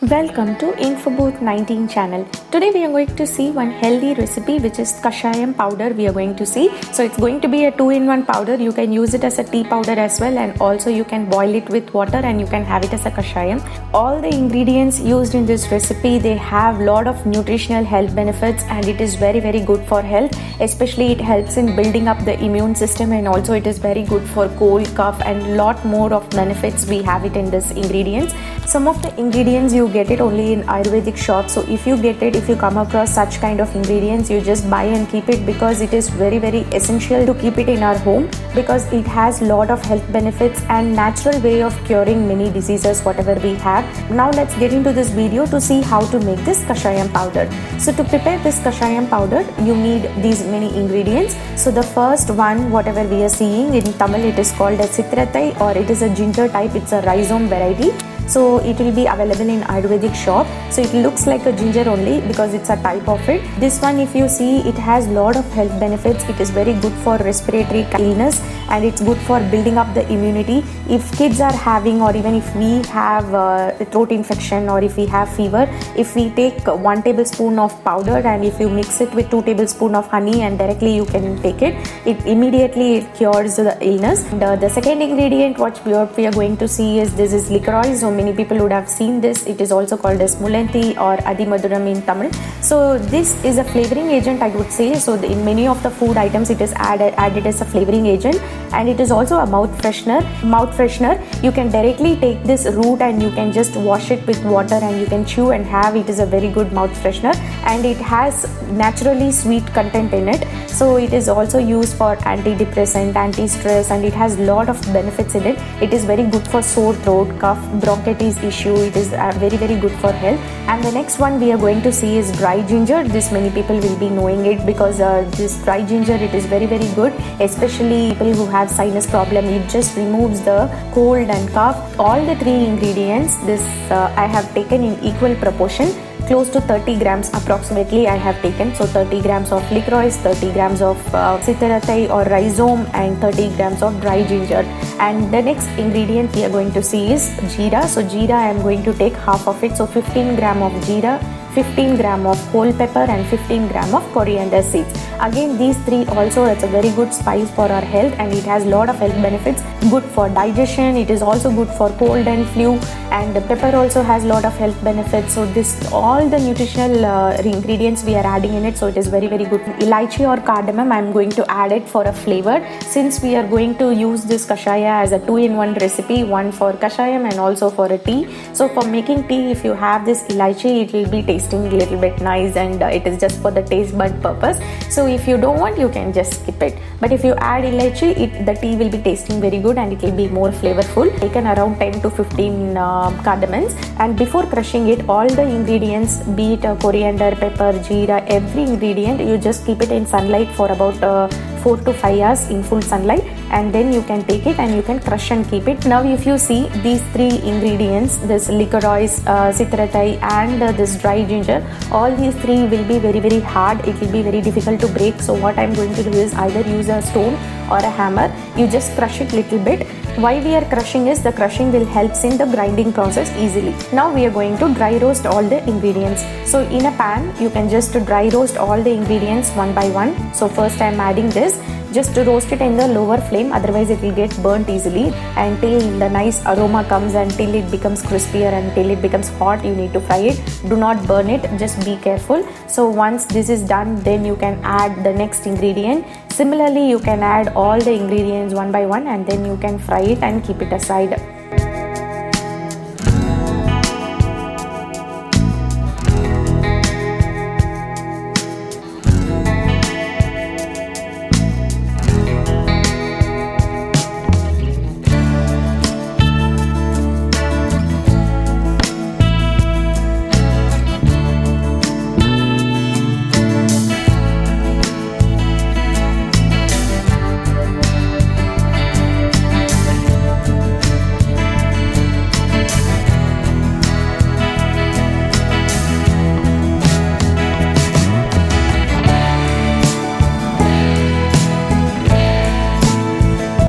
Welcome to InfoBooth 19 channel. Today we are going to see one healthy recipe which is kashayam powder we are going to see. So it's going to be a 2-in-1 powder. You can use it as a tea powder as well, and also you can boil it with water and you can have it as a kashayam. All the ingredients used in this recipe, they have lot of nutritional health benefits and it is very good for health. Especially it helps in building up the immune system, and also it is very good for cold, cough and lot more of benefits we have it in this ingredients. Some of the ingredients you get it only in Ayurvedic shops, so if you come across such kind of ingredients, you just buy and keep it, because it is very essential to keep it in our home, because it has lot of health benefits and natural way of curing many diseases whatever we have. Now let's get into this video to see how to make this kashayam powder. So to prepare this kashayam powder, you need these many ingredients. So the first one, whatever we are seeing in Tamil, it is called a citrathai, or it is a ginger type. It's a rhizome variety. So it will be available in Ayurvedic shop. So it looks like a ginger only because it's a type of it. This one, if you see, it has lot of health benefits. It is very good for respiratory illness and it's good for building up the immunity. If kids are having, or even if we have a throat infection or if we have fever, if we take 1 tablespoon of powder and if you mix it with 2 tablespoons of honey and directly you can take it, it immediately cures the illness. And the second ingredient what we are going to see is this is licorice. So many people would have seen this. It is also called as mulanthi or adimaduram in Tamil. So this is a flavoring agent, I would say. So in many of the food items it is added as a flavoring agent, and it is also a mouth freshener. You can directly take this root and you can just wash it with water and you can chew and have. It is a very good mouth freshener and it has naturally sweet content in it. So it is also used for antidepressant, anti-stress, and it has lot of benefits in it. It is very good for sore throat, cough, bronchitis issue. It is very good for health. And the next one we are going to see is dry ginger. This many people will be knowing it, because this dry ginger, it is very good, especially people who have sinus problem. It just removes the cold and cough. All the 3 ingredients, this I have taken in equal proportion. Close to 30 grams approximately I have taken. So 30 grams of licorice, 30 grams of citrathai or rhizome, and 30 grams of dry ginger. And the next ingredient we are going to see is jeera. So jeera I am going to take half of it. So 15 gram of jeera, 15 gram of whole pepper and 15 gram of coriander seeds. Again, these 3 also, it's a very good spice for our health and it has lot of health benefits. Good for digestion. It is also good for cold and flu, and the pepper also has lot of health benefits. So this, all the nutritional ingredients we are adding in it, so it is very good. Elaichi or cardamom, I am going to add it for a flavor, since we are going to use this kashaya as a 2-in-1 recipe, one for kashayam and also for a tea. So for making tea, if you have this elaichi, it will be tasting a little bit nice, and it is just for the taste bud purpose. So if you don't want, you can just skip it. But if you add elaichi, the tea will be tasting very good and it will be more flavorful. Taken around 10 to 15 cardamoms, and before crushing it, all the ingredients, be it coriander, pepper, jeera, every ingredient, you just keep it in sunlight for about 4 to 5 hours in full sunlight, and then you can take it and you can crush and keep it. Now if you see these 3 ingredients, this licorice, citrathai and this dry ginger, all these 3 will be very hard. It will be very difficult to break. So what I am going to do is either use a stone or a hammer. You just crush it little bit. Why we are crushing is the crushing will help in the grinding process easily. Now we are going to dry roast all the ingredients. So in a pan, you can just dry roast all the ingredients one by one. So first I am adding this. Just to roast it in the lower flame, otherwise it will get burnt easily, and till the nice aroma comes and till it becomes crispier and till it becomes hot, you need to fry it. Do not burn it, just be careful. So once this is done, then you can add the next ingredient. Similarly, you can add all the ingredients one by one and then you can fry it and keep it aside.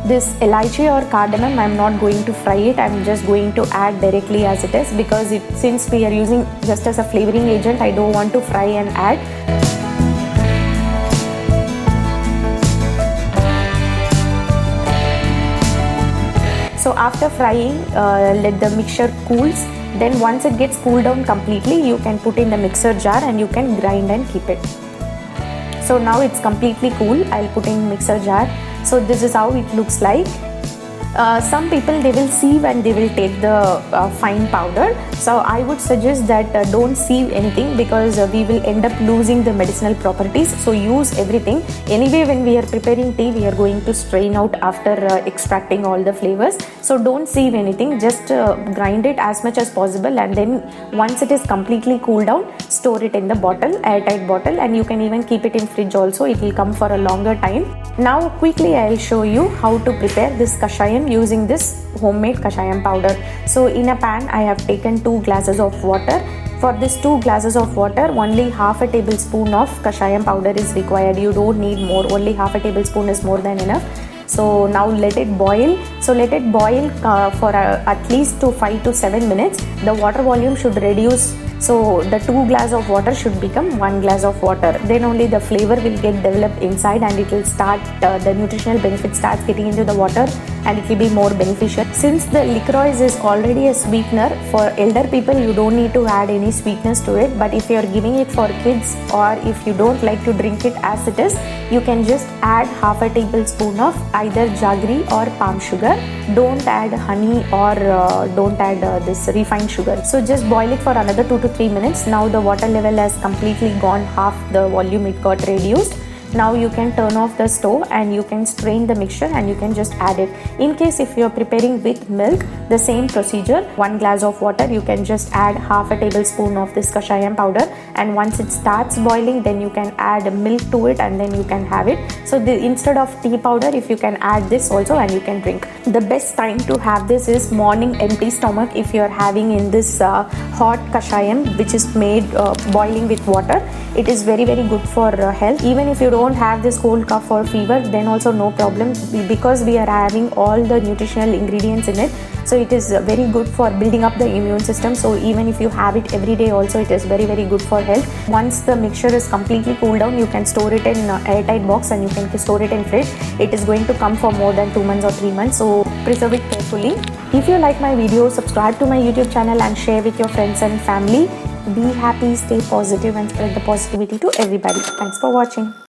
This elaichi or cardamom, I'm not going to fry it, I'm just going to add directly as it is, because since we are using just as a flavoring agent, I don't want to fry and add. So after frying, let the mixture cools. Then once it gets cooled down completely, you can put in the mixer jar and you can grind and keep it. So now it's completely cool. I'll put in mixer jar. So this is how it looks like. Some people, they will sieve and they will take the fine powder. So I would suggest that don't sieve anything, because we will end up losing the medicinal properties. So use everything. Anyway, when we are preparing tea, we are going to strain out after extracting all the flavors. So don't sieve anything, just grind it as much as possible, and then once it is completely cooled down, store it in the bottle, airtight bottle, and you can even keep it in fridge also. It will come for a longer time. Now quickly I'll show you how to prepare this kashayam using this homemade kashayam powder. So in a pan, I have taken 2 glasses of water. For this 2 glasses of water, only half a tablespoon of kashayam powder is required. You don't need more, only half a tablespoon is more than enough. So now let it boil. So let it boil for at least to 5 to 7 minutes. The water volume should reduce. So the 2 glass of water should become 1 glass of water. Then only the flavor will get developed inside, and it will start, the nutritional benefit starts getting into the water, and it will be more beneficial. Since the licorice is already a sweetener, for elder people you don't need to add any sweetness to it. But if you are giving it for kids, or if you don't like to drink it as it is, you can just add half a tablespoon of either jaggery or palm sugar. Don't add honey, or don't add this refined sugar. So just boil it for another 2 to 3 minutes. Now the water level has completely gone, half the volume it got reduced. Now you can turn off the stove and you can strain the mixture and you can just add it. In case if you are preparing with milk, the same procedure. 1 glass of water, you can just add half a tablespoon of this kashayam powder, and once it starts boiling, then you can add milk to it, and then you can have it. So instead of tea powder, if you can add this also, and you can drink. The best time to have this is morning, empty stomach. If you are having in this hot kashayam, which is made boiling with water, it is very good for health. Even if you don't have this cold, cough or fever, then also no problem, because we are having all the nutritional ingredients in it. So it is very good for building up the immune system. So even if you have it every day also, it is very good for health. Once the mixture is completely cooled down, you can store it in airtight box, and you can store it in fridge. It is going to come for more than 2 months or 3 months. So preserve it carefully. If you like my video, subscribe to my YouTube channel and share with your friends and family. Be happy, stay positive, and spread the positivity to everybody. Thanks for watching.